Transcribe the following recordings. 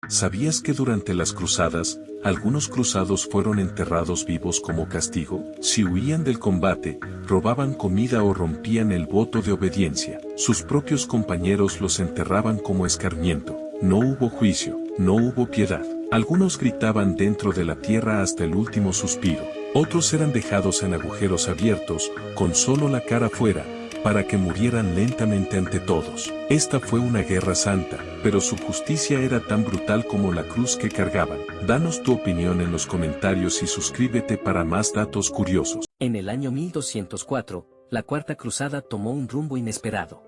¿Sabías que durante las cruzadas, algunos cruzados fueron enterrados vivos como castigo? Si huían del combate, robaban comida o rompían el voto de obediencia, sus propios compañeros los enterraban como escarmiento. No hubo juicio, no hubo piedad. Algunos gritaban dentro de la tierra hasta el último suspiro. Otros eran dejados en agujeros abiertos, con solo la cara fuera, para que murieran lentamente ante todos. Esta fue una guerra santa, pero su justicia era tan brutal como la cruz que cargaban. Danos tu opinión en los comentarios y suscríbete para más datos curiosos. En el año 1204, la Cuarta Cruzada tomó un rumbo inesperado.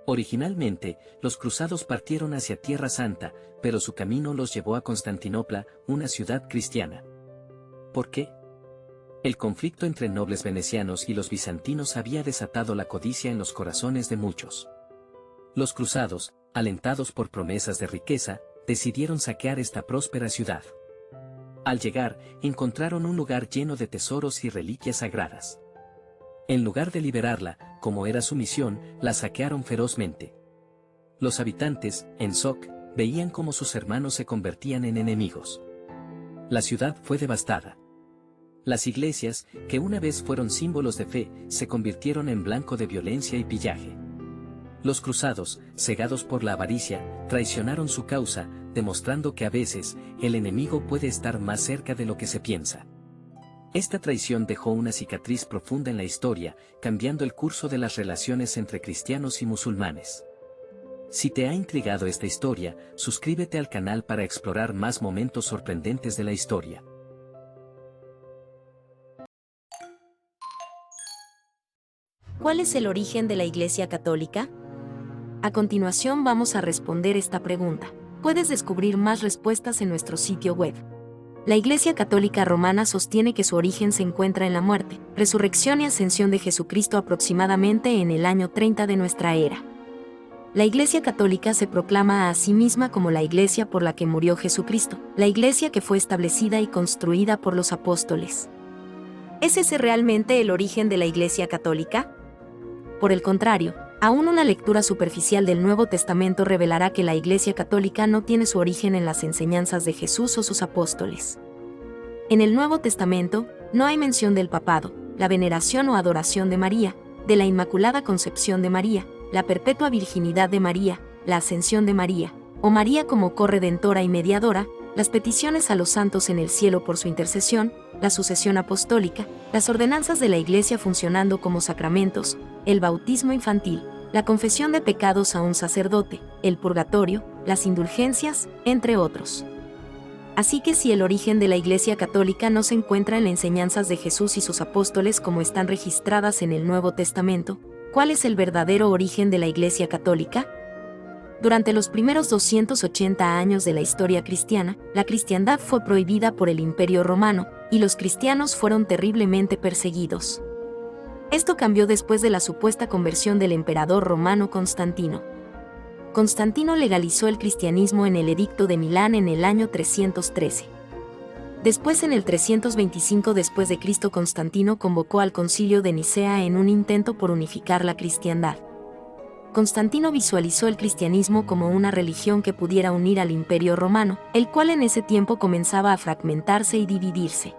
Originalmente, los cruzados partieron hacia Tierra Santa, pero su camino los llevó a Constantinopla, una ciudad cristiana. ¿Por qué? El conflicto entre nobles venecianos y los bizantinos había desatado la codicia en los corazones de muchos. Los cruzados, alentados por promesas de riqueza, decidieron saquear esta próspera ciudad. Al llegar, encontraron un lugar lleno de tesoros y reliquias sagradas. En lugar de liberarla, como era su misión, la saquearon ferozmente. Los habitantes, en shock, veían cómo sus hermanos se convertían en enemigos. La ciudad fue devastada. Las iglesias, que una vez fueron símbolos de fe, se convirtieron en blanco de violencia y pillaje. Los cruzados, cegados por la avaricia, traicionaron su causa, demostrando que a veces, el enemigo puede estar más cerca de lo que se piensa. Esta traición dejó una cicatriz profunda en la historia, cambiando el curso de las relaciones entre cristianos y musulmanes. Si te ha intrigado esta historia, suscríbete al canal para explorar más momentos sorprendentes de la historia. ¿Cuál es el origen de la Iglesia Católica? A continuación vamos a responder esta pregunta. Puedes descubrir más respuestas en nuestro sitio web. La Iglesia Católica Romana sostiene que su origen se encuentra en la muerte, resurrección y ascensión de Jesucristo aproximadamente en el año 30 de nuestra era. La Iglesia Católica se proclama a sí misma como la Iglesia por la que murió Jesucristo, la Iglesia que fue establecida y construida por los apóstoles. ¿Es ese realmente el origen de la Iglesia Católica? Por el contrario, aún una lectura superficial del Nuevo Testamento revelará que la Iglesia Católica no tiene su origen en las enseñanzas de Jesús o sus apóstoles. En el Nuevo Testamento, no hay mención del papado, la veneración o adoración de María, de la Inmaculada Concepción de María, la perpetua virginidad de María, la ascensión de María, o María como corredentora y mediadora, las peticiones a los santos en el cielo por su intercesión, la sucesión apostólica, las ordenanzas de la Iglesia funcionando como sacramentos, el bautismo infantil, la confesión de pecados a un sacerdote, el purgatorio, las indulgencias, entre otros. Así que si el origen de la Iglesia Católica no se encuentra en las enseñanzas de Jesús y sus apóstoles como están registradas en el Nuevo Testamento, ¿cuál es el verdadero origen de la Iglesia Católica? Durante los primeros 280 años de la historia cristiana, la cristiandad fue prohibida por el Imperio Romano, y los cristianos fueron terriblemente perseguidos. Esto cambió después de la supuesta conversión del emperador romano Constantino. Constantino legalizó el cristianismo en el Edicto de Milán en el año 313. Después, en el 325 d.C., Constantino convocó al Concilio de Nicea en un intento por unificar la cristiandad. Constantino visualizó el cristianismo como una religión que pudiera unir al Imperio Romano, el cual en ese tiempo comenzaba a fragmentarse y dividirse.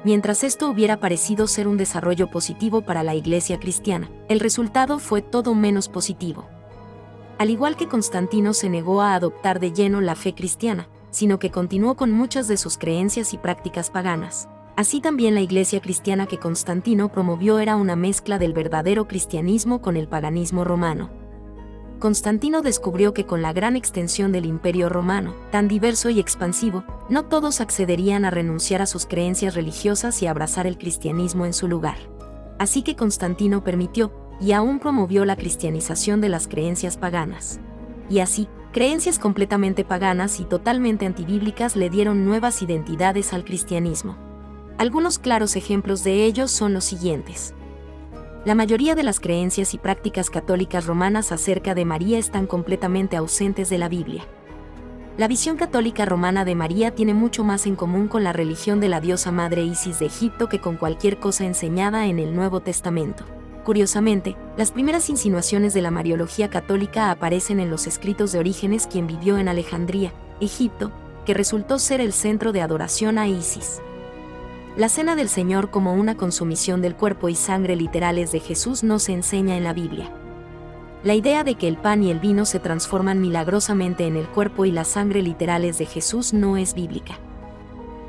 Mientras esto hubiera parecido ser un desarrollo positivo para la Iglesia cristiana, el resultado fue todo menos positivo. Al igual que Constantino se negó a adoptar de lleno la fe cristiana, sino que continuó con muchas de sus creencias y prácticas paganas. Así también la Iglesia cristiana que Constantino promovió era una mezcla del verdadero cristianismo con el paganismo romano. Constantino descubrió que con la gran extensión del Imperio Romano, tan diverso y expansivo, no todos accederían a renunciar a sus creencias religiosas y abrazar el cristianismo en su lugar. Así que Constantino permitió, y aún promovió la cristianización de las creencias paganas. Y así, creencias completamente paganas y totalmente antibíblicas le dieron nuevas identidades al cristianismo. Algunos claros ejemplos de ellos son los siguientes. La mayoría de las creencias y prácticas católicas romanas acerca de María están completamente ausentes de la Biblia. La visión católica romana de María tiene mucho más en común con la religión de la diosa madre Isis de Egipto que con cualquier cosa enseñada en el Nuevo Testamento. Curiosamente, las primeras insinuaciones de la Mariología católica aparecen en los escritos de Orígenes, quien vivió en Alejandría, Egipto, que resultó ser el centro de adoración a Isis. La Cena del Señor como una consumición del cuerpo y sangre literales de Jesús no se enseña en la Biblia. La idea de que el pan y el vino se transforman milagrosamente en el cuerpo y la sangre literales de Jesús no es bíblica.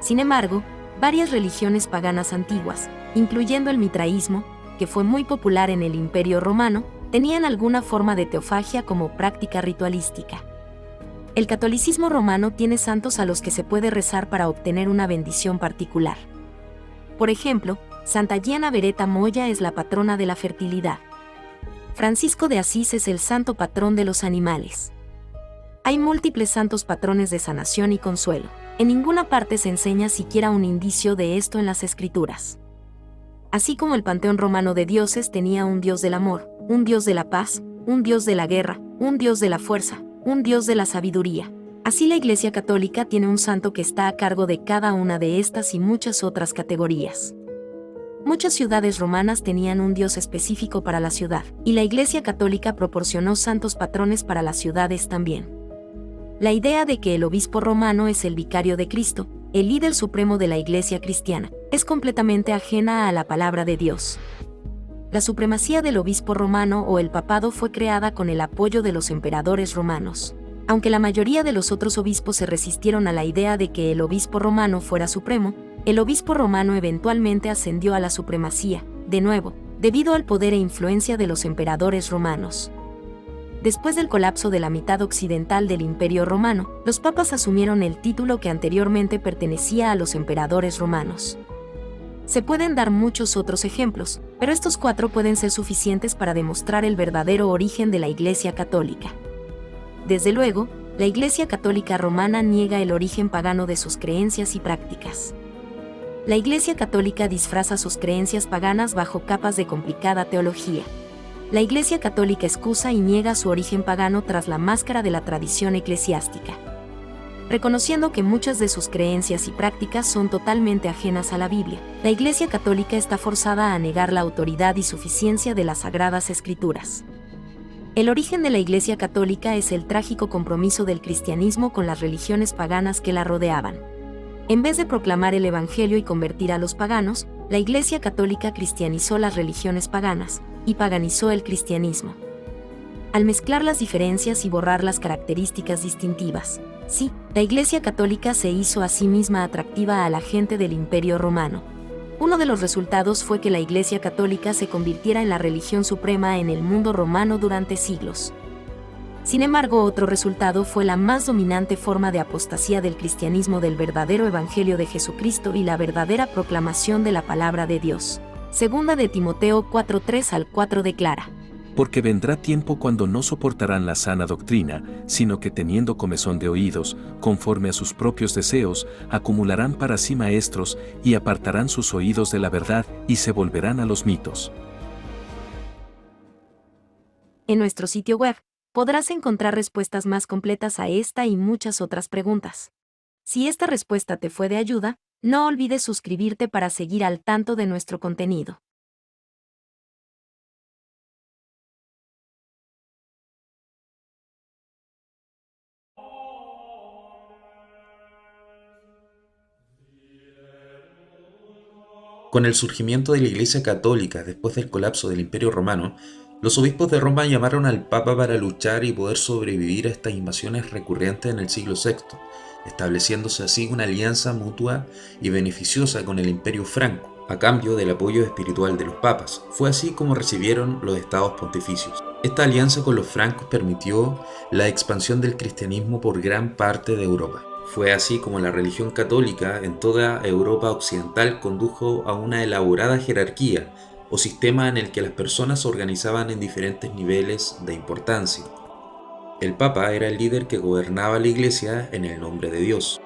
Sin embargo, varias religiones paganas antiguas, incluyendo el mitraísmo, que fue muy popular en el Imperio Romano, tenían alguna forma de teofagia como práctica ritualística. El catolicismo romano tiene santos a los que se puede rezar para obtener una bendición particular. Por ejemplo, Santa Gianna Beretta Moya es la patrona de la fertilidad. Francisco de Asís es el santo patrón de los animales. Hay múltiples santos patrones de sanación y consuelo. En ninguna parte se enseña siquiera un indicio de esto en las escrituras. Así como el panteón romano de dioses tenía un dios del amor, un dios de la paz, un dios de la guerra, un dios de la fuerza, un dios de la sabiduría. Así la Iglesia Católica tiene un santo que está a cargo de cada una de estas y muchas otras categorías. Muchas ciudades romanas tenían un dios específico para la ciudad, y la Iglesia Católica proporcionó santos patrones para las ciudades también. La idea de que el obispo romano es el vicario de Cristo, el líder supremo de la Iglesia cristiana, es completamente ajena a la palabra de Dios. La supremacía del obispo romano o el papado fue creada con el apoyo de los emperadores romanos. Aunque la mayoría de los otros obispos se resistieron a la idea de que el obispo romano fuera supremo, el obispo romano eventualmente ascendió a la supremacía, de nuevo, debido al poder e influencia de los emperadores romanos. Después del colapso de la mitad occidental del Imperio Romano, los papas asumieron el título que anteriormente pertenecía a los emperadores romanos. Se pueden dar muchos otros ejemplos, pero estos 4 pueden ser suficientes para demostrar el verdadero origen de la Iglesia Católica. Desde luego, la Iglesia Católica Romana niega el origen pagano de sus creencias y prácticas. La Iglesia Católica disfraza sus creencias paganas bajo capas de complicada teología. La Iglesia Católica excusa y niega su origen pagano tras la máscara de la tradición eclesiástica. Reconociendo que muchas de sus creencias y prácticas son totalmente ajenas a la Biblia, la Iglesia Católica está forzada a negar la autoridad y suficiencia de las Sagradas Escrituras. El origen de la Iglesia Católica es el trágico compromiso del cristianismo con las religiones paganas que la rodeaban. En vez de proclamar el Evangelio y convertir a los paganos, la Iglesia Católica cristianizó las religiones paganas, y paganizó el cristianismo. Al mezclar las diferencias y borrar las características distintivas, sí, la Iglesia Católica se hizo a sí misma atractiva a la gente del Imperio Romano. Uno de los resultados fue que la Iglesia Católica se convirtiera en la religión suprema en el mundo romano durante siglos. Sin embargo, otro resultado fue la más dominante forma de apostasía del cristianismo del verdadero Evangelio de Jesucristo y la verdadera proclamación de la palabra de Dios. Segunda de Timoteo 4:3-4 declara: Porque vendrá tiempo cuando no soportarán la sana doctrina, sino que teniendo comezón de oídos, conforme a sus propios deseos, acumularán para sí maestros, y apartarán sus oídos de la verdad, y se volverán a los mitos. En nuestro sitio web, podrás encontrar respuestas más completas a esta y muchas otras preguntas. Si esta respuesta te fue de ayuda, no olvides suscribirte para seguir al tanto de nuestro contenido. Con el surgimiento de la Iglesia Católica después del colapso del Imperio Romano, los obispos de Roma llamaron al Papa para luchar y poder sobrevivir a estas invasiones recurrentes en el siglo VI, estableciéndose así una alianza mutua y beneficiosa con el Imperio Franco, a cambio del apoyo espiritual de los papas. Fue así como recibieron los estados pontificios. Esta alianza con los francos permitió la expansión del cristianismo por gran parte de Europa. Fue así como la religión católica en toda Europa occidental condujo a una elaborada jerarquía o sistema en el que las personas se organizaban en diferentes niveles de importancia. El Papa era el líder que gobernaba la Iglesia en el nombre de Dios.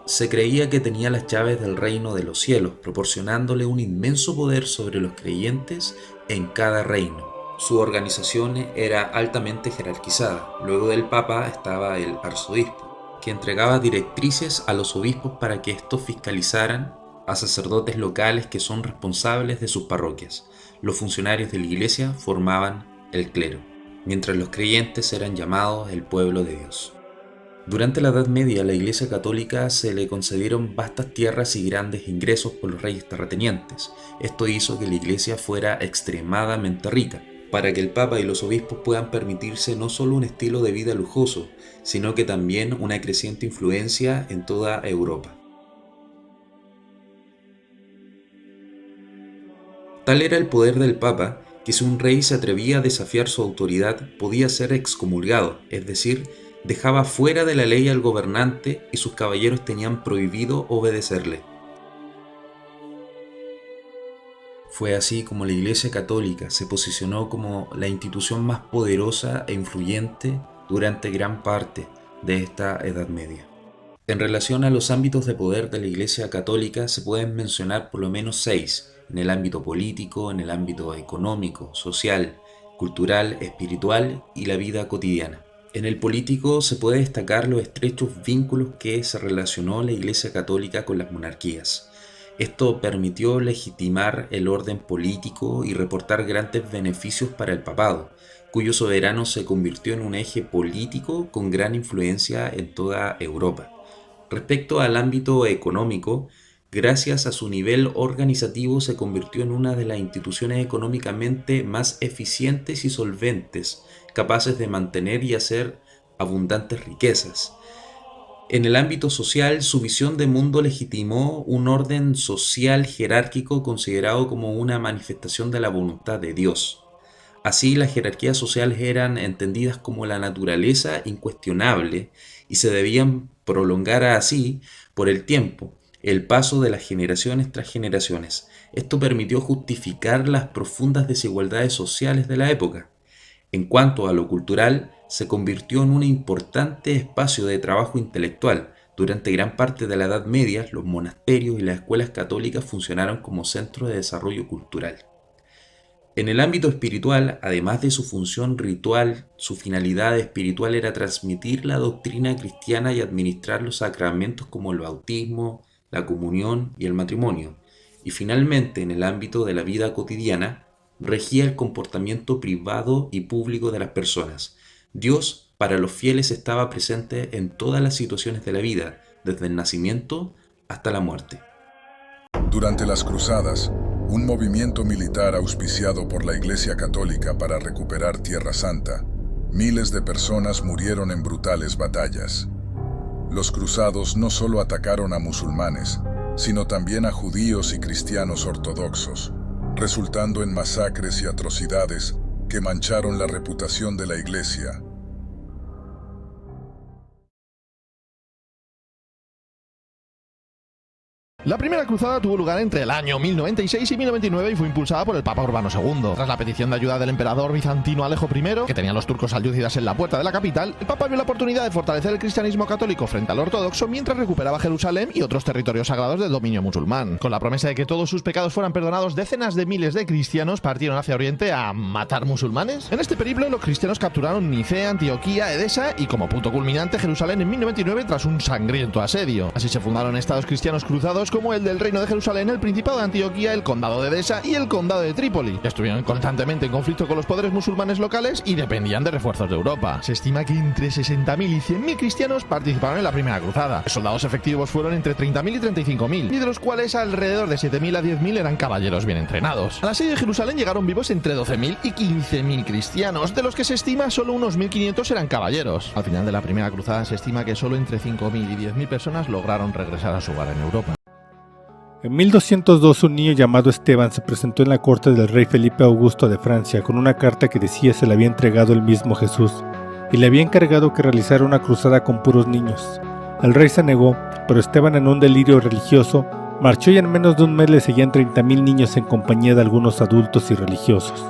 Se creía que tenía las llaves del reino de los cielos, proporcionándole un inmenso poder sobre los creyentes en cada reino. Su organización era altamente jerarquizada. Luego del Papa estaba el arzobispo, que entregaba directrices a los obispos para que estos fiscalizaran a sacerdotes locales que son responsables de sus parroquias. Los funcionarios de la iglesia formaban el clero, mientras los creyentes eran llamados el pueblo de Dios. Durante la Edad Media, a la Iglesia Católica se le concedieron vastas tierras y grandes ingresos por los reyes terratenientes. Esto hizo que la Iglesia fuera extremadamente rica, para que el Papa y los obispos puedan permitirse no solo un estilo de vida lujoso, sino que también una creciente influencia en toda Europa. Tal era el poder del Papa que si un rey se atrevía a desafiar su autoridad podía ser excomulgado, es decir, dejaba fuera de la ley al gobernante y sus caballeros tenían prohibido obedecerle. Fue así como la Iglesia Católica se posicionó como la institución más poderosa e influyente durante gran parte de esta Edad Media. En relación a los ámbitos de poder de la Iglesia Católica se pueden mencionar por lo menos 6, en el ámbito político, en el ámbito económico, social, cultural, espiritual y la vida cotidiana. En el político se puede destacar los estrechos vínculos que se relacionó la Iglesia Católica con las monarquías. Esto permitió legitimar el orden político y reportar grandes beneficios para el papado, cuyo soberano se convirtió en un eje político con gran influencia en toda Europa. Respecto al ámbito económico, gracias a su nivel organizativo se convirtió en una de las instituciones económicamente más eficientes y solventes, capaces de mantener y hacer abundantes riquezas. En el ámbito social, su visión de mundo legitimó un orden social jerárquico considerado como una manifestación de la voluntad de Dios. Así, las jerarquías sociales eran entendidas como la naturaleza incuestionable y se debían prolongar así por el tiempo, el paso de las generaciones tras generaciones. Esto permitió justificar las profundas desigualdades sociales de la época. En cuanto a lo cultural, se convirtió en un importante espacio de trabajo intelectual. Durante gran parte de la Edad Media, los monasterios y las escuelas católicas funcionaron como centros de desarrollo cultural. En el ámbito espiritual, además de su función ritual, su finalidad espiritual era transmitir la doctrina cristiana y administrar los sacramentos como el bautismo, la comunión y el matrimonio. Y finalmente, en el ámbito de la vida cotidiana, regía el comportamiento privado y público de las personas. Dios, para los fieles, estaba presente en todas las situaciones de la vida, desde el nacimiento hasta la muerte. Durante las Cruzadas, un movimiento militar auspiciado por la Iglesia Católica para recuperar Tierra Santa, miles de personas murieron en brutales batallas. Los cruzados no solo atacaron a musulmanes, sino también a judíos y cristianos ortodoxos, resultando en masacres y atrocidades que mancharon la reputación de la Iglesia. La primera cruzada tuvo lugar entre el año 1096 y 1099 y fue impulsada por el Papa Urbano II. Tras la petición de ayuda del emperador bizantino Alejo I, que tenía a los turcos aljúcidas en la puerta de la capital, el Papa vio la oportunidad de fortalecer el cristianismo católico frente al ortodoxo mientras recuperaba Jerusalén y otros territorios sagrados del dominio musulmán. Con la promesa de que todos sus pecados fueran perdonados, decenas de miles de cristianos partieron hacia Oriente a matar musulmanes. En este periplo, los cristianos capturaron Nicea, Antioquía, Edesa y, como punto culminante, Jerusalén en 1099 tras un sangriento asedio. Así se fundaron estados cristianos cruzados como el del Reino de Jerusalén, el Principado de Antioquía, el Condado de Edesa y el Condado de Trípoli, que estuvieron constantemente en conflicto con los poderes musulmanes locales y dependían de refuerzos de Europa. Se estima que entre 60.000 y 100.000 cristianos participaron en la primera cruzada. Los soldados efectivos fueron entre 30.000 y 35.000, y de los cuales alrededor de 7.000 a 10.000 eran caballeros bien entrenados. Al asedio de Jerusalén llegaron vivos entre 12.000 y 15.000 cristianos, de los que se estima solo unos 1.500 eran caballeros. Al final de la primera cruzada se estima que solo entre 5.000 y 10.000 personas lograron regresar a su hogar en Europa. En 1202 un niño llamado Esteban se presentó en la corte del rey Felipe Augusto de Francia con una carta que decía se le había entregado el mismo Jesús y le había encargado que realizara una cruzada con puros niños. El rey se negó, pero Esteban, en un delirio religioso, marchó y en menos de un mes le seguían 30.000 niños en compañía de algunos adultos y religiosos.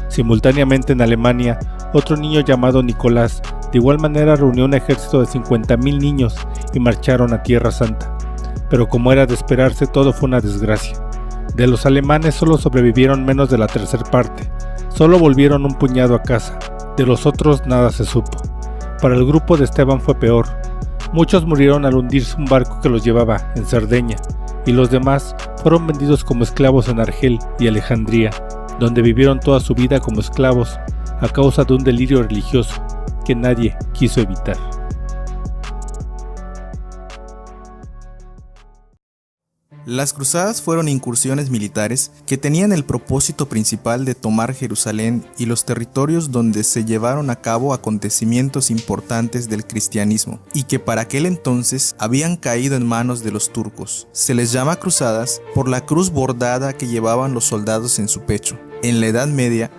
Simultáneamente en Alemania, otro niño llamado Nicolás de igual manera reunió un ejército de 50.000 niños y marcharon a Tierra Santa. Pero como era de esperarse, todo fue una desgracia. De los alemanes solo sobrevivieron menos de la tercera parte, solo volvieron un puñado a casa, de los otros nada se supo. Para el grupo de Esteban fue peor, muchos murieron al hundirse un barco que los llevaba, en Cerdeña, y los demás fueron vendidos como esclavos en Argel y Alejandría, donde vivieron toda su vida como esclavos a causa de un delirio religioso que nadie quiso evitar. Las cruzadas fueron incursiones militares que tenían el propósito principal de tomar Jerusalén y los territorios donde se llevaron a cabo acontecimientos importantes del cristianismo y que para aquel entonces habían caído en manos de los turcos. Se les llama cruzadas por la cruz bordada que llevaban los soldados en su pecho. En la Edad Media,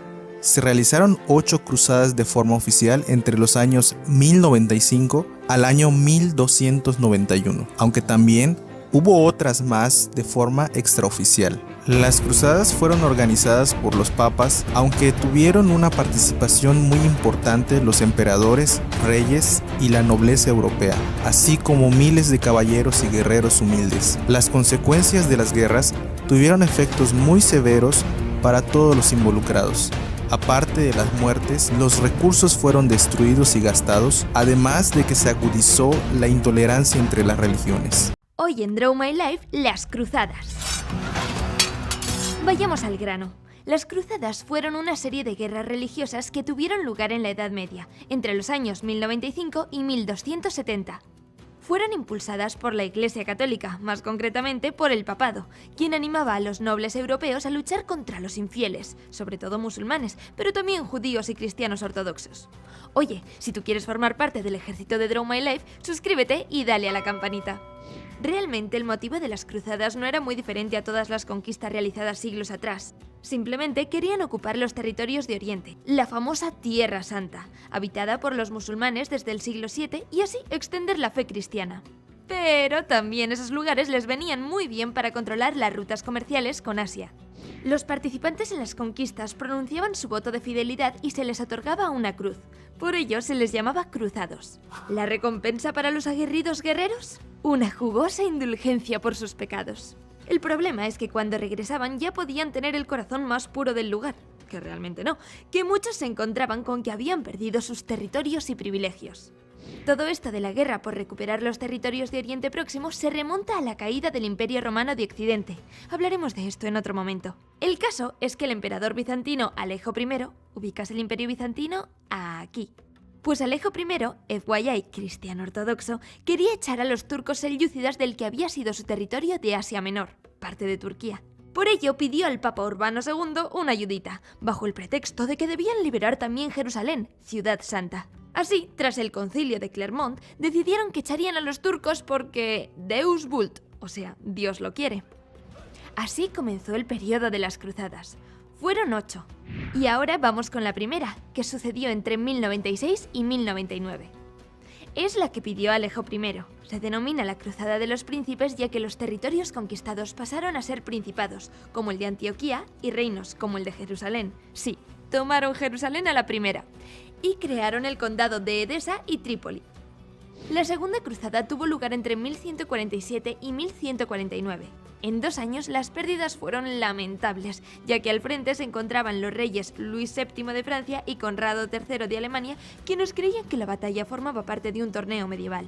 se realizaron 8 cruzadas de forma oficial entre los años 1095 al año 1291, aunque también hubo otras más de forma extraoficial. Las cruzadas fueron organizadas por los papas, aunque tuvieron una participación muy importante los emperadores, reyes y la nobleza europea, así como miles de caballeros y guerreros humildes. Las consecuencias de las guerras tuvieron efectos muy severos para todos los involucrados. Aparte de las muertes, los recursos fueron destruidos y gastados, además de que se agudizó la intolerancia entre las religiones. Hoy en Draw My Life, las cruzadas. Vayamos al grano. Las cruzadas fueron una serie de guerras religiosas que tuvieron lugar en la Edad Media, entre los años 1095 y 1270. Fueron impulsadas por la Iglesia Católica, más concretamente por el Papado, quien animaba a los nobles europeos a luchar contra los infieles, sobre todo musulmanes, pero también judíos y cristianos ortodoxos. Oye, si tú quieres formar parte del ejército de Draw My Life, suscríbete y dale a la campanita. Realmente el motivo de las cruzadas no era muy diferente a todas las conquistas realizadas siglos atrás. Simplemente querían ocupar los territorios de Oriente, la famosa Tierra Santa, habitada por los musulmanes desde el siglo VII y así extender la fe cristiana. Pero también esos lugares les venían muy bien para controlar las rutas comerciales con Asia. Los participantes en las conquistas pronunciaban su voto de fidelidad y se les otorgaba una cruz. Por ello se les llamaba cruzados. ¿La recompensa para los aguerridos guerreros? Una jugosa indulgencia por sus pecados. El problema es que cuando regresaban ya podían tener el corazón más puro del lugar, que realmente no, que muchos se encontraban con que habían perdido sus territorios y privilegios. Todo esto de la guerra por recuperar los territorios de Oriente Próximo se remonta a la caída del Imperio Romano de Occidente. Hablaremos de esto en otro momento. El caso es que el emperador bizantino Alejo I, ¿ubicas el Imperio Bizantino? Aquí. Pues Alejo I, FYI cristiano ortodoxo, quería echar a los turcos selyúcidas del que había sido su territorio de Asia Menor, parte de Turquía. Por ello pidió al Papa Urbano II una ayudita, bajo el pretexto de que debían liberar también Jerusalén, ciudad santa. Así, tras el concilio de Clermont, decidieron que echarían a los turcos porque Deus vult, o sea, Dios lo quiere. Así comenzó el periodo de las cruzadas. Fueron 8. Y ahora vamos con la primera, que sucedió entre 1096 y 1099. Es la que pidió Alejo I. Se denomina la Cruzada de los Príncipes ya que los territorios conquistados pasaron a ser principados, como el de Antioquía, y reinos, como el de Jerusalén. Sí, tomaron Jerusalén a la primera. Y crearon el condado de Edesa y Trípoli. La segunda cruzada tuvo lugar entre 1147 y 1149. En 2 años las pérdidas fueron lamentables, ya que al frente se encontraban los reyes Luis VII de Francia y Conrado III de Alemania, quienes creían que la batalla formaba parte de un torneo medieval.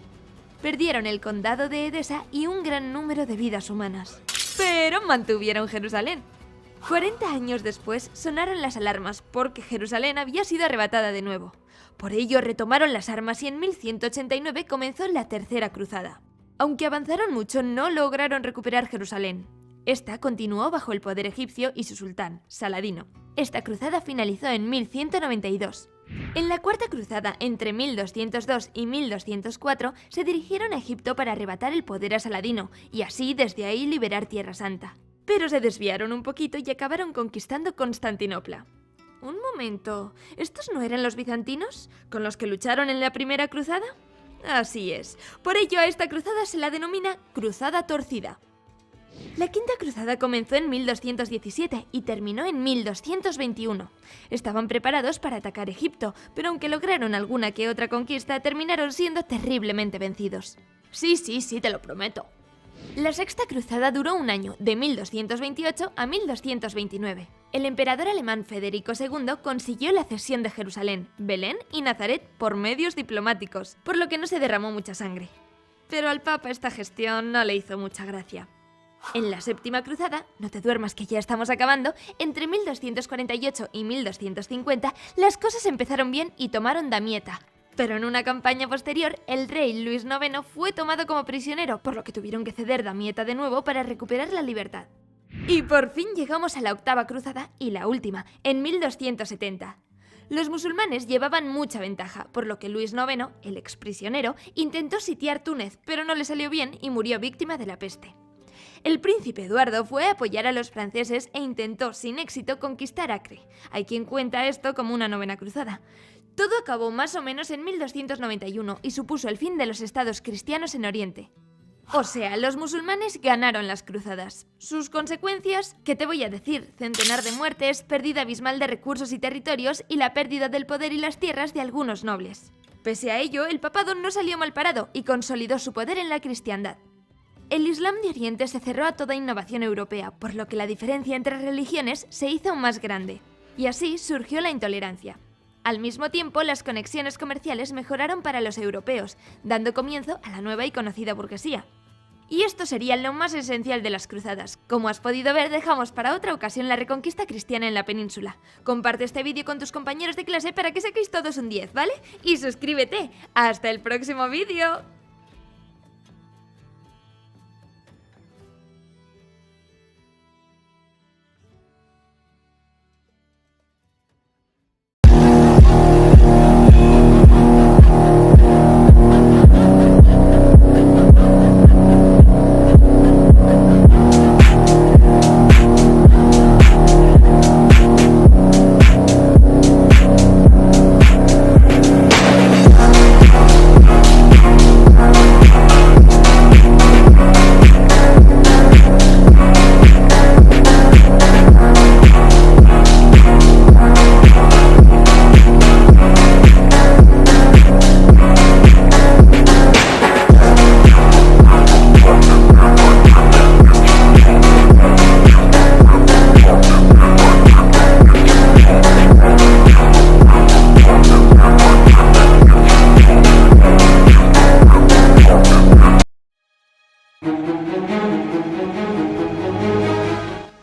Perdieron el condado de Edesa y un gran número de vidas humanas. Pero mantuvieron Jerusalén. 40 años después sonaron las alarmas porque Jerusalén había sido arrebatada de nuevo. Por ello retomaron las armas y en 1189 comenzó la tercera cruzada. Aunque avanzaron mucho, no lograron recuperar Jerusalén. Esta continuó bajo el poder egipcio y su sultán, Saladino. Esta cruzada finalizó en 1192. En la cuarta cruzada, entre 1202 y 1204, se dirigieron a Egipto para arrebatar el poder a Saladino y así desde ahí liberar Tierra Santa. Pero se desviaron un poquito y acabaron conquistando Constantinopla. Un momento, ¿estos no eran los bizantinos con los que lucharon en la primera cruzada? Así es, por ello a esta cruzada se la denomina Cruzada Torcida. La quinta cruzada comenzó en 1217 y terminó en 1221. Estaban preparados para atacar Egipto, pero aunque lograron alguna que otra conquista, terminaron siendo terriblemente vencidos. Sí, te lo prometo. La sexta cruzada duró 1 año, de 1228 a 1229. El emperador alemán Federico II consiguió la cesión de Jerusalén, Belén y Nazaret por medios diplomáticos, por lo que no se derramó mucha sangre. Pero al Papa esta gestión no le hizo mucha gracia. En la Séptima Cruzada, no te duermas que ya estamos acabando, entre 1248 y 1250 las cosas empezaron bien y tomaron Damieta. Pero en una campaña posterior, el rey Luis IX fue tomado como prisionero, por lo que tuvieron que ceder Damieta de nuevo para recuperar la libertad. Y por fin llegamos a la Octava Cruzada y la última, en 1270. Los musulmanes llevaban mucha ventaja, por lo que Luis IX, el exprisionero, intentó sitiar Túnez, pero no le salió bien y murió víctima de la peste. El príncipe Eduardo fue a apoyar a los franceses e intentó, sin éxito, conquistar Acre. Hay quien cuenta esto como una novena cruzada. Todo acabó más o menos en 1291 y supuso el fin de los estados cristianos en Oriente. O sea, los musulmanes ganaron las cruzadas. Sus consecuencias, ¿qué te voy a decir? Centenar de muertes, pérdida abismal de recursos y territorios y la pérdida del poder y las tierras de algunos nobles. Pese a ello, el papado no salió mal parado y consolidó su poder en la cristiandad. El Islam de Oriente se cerró a toda innovación europea, por lo que la diferencia entre religiones se hizo aún más grande. Y así surgió la intolerancia. Al mismo tiempo, las conexiones comerciales mejoraron para los europeos, dando comienzo a la nueva y conocida burguesía. Y esto sería lo más esencial de las cruzadas. Como has podido ver, dejamos para otra ocasión la reconquista cristiana en la península. Comparte este vídeo con tus compañeros de clase para que saquéis todos un 10, ¿vale? Y suscríbete. ¡Hasta el próximo vídeo!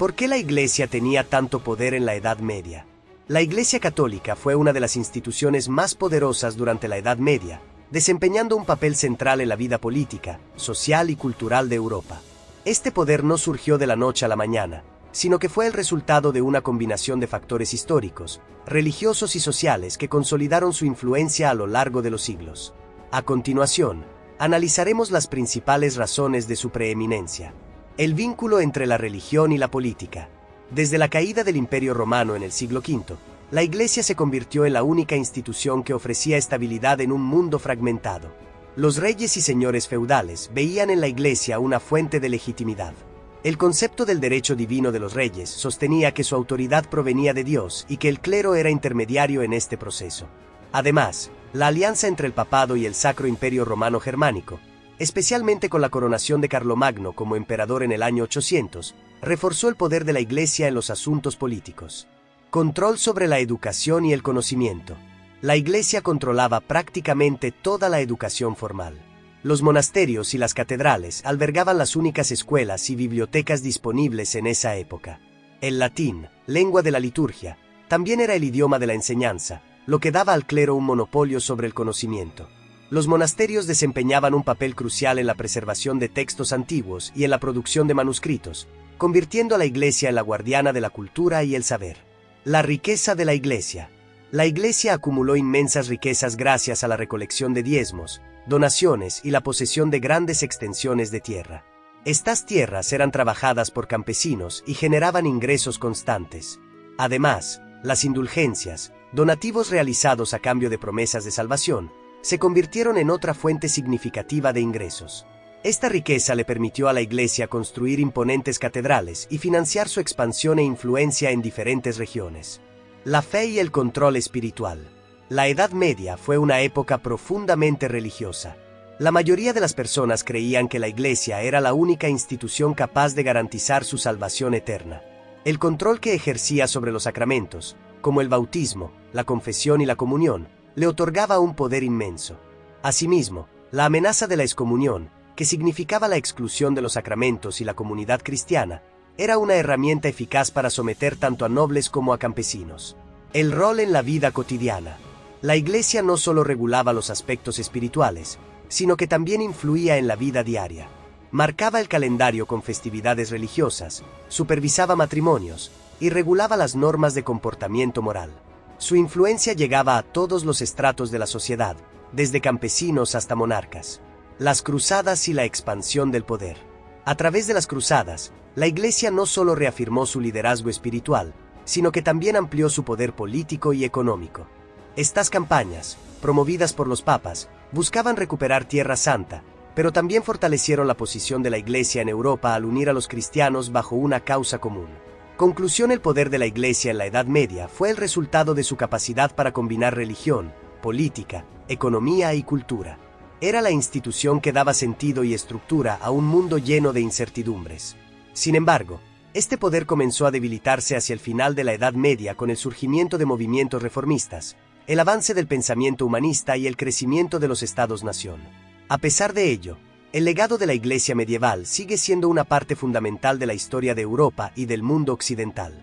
¿Por qué la Iglesia tenía tanto poder en la Edad Media? La Iglesia Católica fue una de las instituciones más poderosas durante la Edad Media, desempeñando un papel central en la vida política, social y cultural de Europa. Este poder no surgió de la noche a la mañana, sino que fue el resultado de una combinación de factores históricos, religiosos y sociales que consolidaron su influencia a lo largo de los siglos. A continuación, analizaremos las principales razones de su preeminencia. El vínculo entre la religión y la política. Desde la caída del Imperio Romano en el siglo V, la Iglesia se convirtió en la única institución que ofrecía estabilidad en un mundo fragmentado. Los reyes y señores feudales veían en la Iglesia una fuente de legitimidad. El concepto del derecho divino de los reyes sostenía que su autoridad provenía de Dios y que el clero era intermediario en este proceso. Además, la alianza entre el papado y el Sacro Imperio Romano Germánico, especialmente con la coronación de Carlomagno como emperador en el año 800, reforzó el poder de la Iglesia en los asuntos políticos. Control sobre la educación y el conocimiento. La Iglesia controlaba prácticamente toda la educación formal. Los monasterios y las catedrales albergaban las únicas escuelas y bibliotecas disponibles en esa época. El latín, lengua de la liturgia, también era el idioma de la enseñanza, lo que daba al clero un monopolio sobre el conocimiento. Los monasterios desempeñaban un papel crucial en la preservación de textos antiguos y en la producción de manuscritos, convirtiendo a la Iglesia en la guardiana de la cultura y el saber. La riqueza de la Iglesia. La Iglesia acumuló inmensas riquezas gracias a la recolección de diezmos, donaciones y la posesión de grandes extensiones de tierra. Estas tierras eran trabajadas por campesinos y generaban ingresos constantes. Además, las indulgencias, donativos realizados a cambio de promesas de salvación, se convirtieron en otra fuente significativa de ingresos. Esta riqueza le permitió a la Iglesia construir imponentes catedrales y financiar su expansión e influencia en diferentes regiones. La fe y el control espiritual. La Edad Media fue una época profundamente religiosa. La mayoría de las personas creían que la Iglesia era la única institución capaz de garantizar su salvación eterna. El control que ejercía sobre los sacramentos, como el bautismo, la confesión y la comunión, le otorgaba un poder inmenso. Asimismo, la amenaza de la excomunión, que significaba la exclusión de los sacramentos y la comunidad cristiana, era una herramienta eficaz para someter tanto a nobles como a campesinos. El rol en la vida cotidiana. La Iglesia no solo regulaba los aspectos espirituales, sino que también influía en la vida diaria. Marcaba el calendario con festividades religiosas, supervisaba matrimonios y regulaba las normas de comportamiento moral. Su influencia llegaba a todos los estratos de la sociedad, desde campesinos hasta monarcas. Las cruzadas y la expansión del poder. A través de las cruzadas, la Iglesia no solo reafirmó su liderazgo espiritual, sino que también amplió su poder político y económico. Estas campañas, promovidas por los papas, buscaban recuperar Tierra Santa, pero también fortalecieron la posición de la Iglesia en Europa al unir a los cristianos bajo una causa común. Conclusión: el poder de la Iglesia en la Edad Media fue el resultado de su capacidad para combinar religión, política, economía y cultura. Era la institución que daba sentido y estructura a un mundo lleno de incertidumbres. Sin embargo, este poder comenzó a debilitarse hacia el final de la Edad Media con el surgimiento de movimientos reformistas, el avance del pensamiento humanista y el crecimiento de los estados-nación. A pesar de ello, el legado de la Iglesia medieval sigue siendo una parte fundamental de la historia de Europa y del mundo occidental.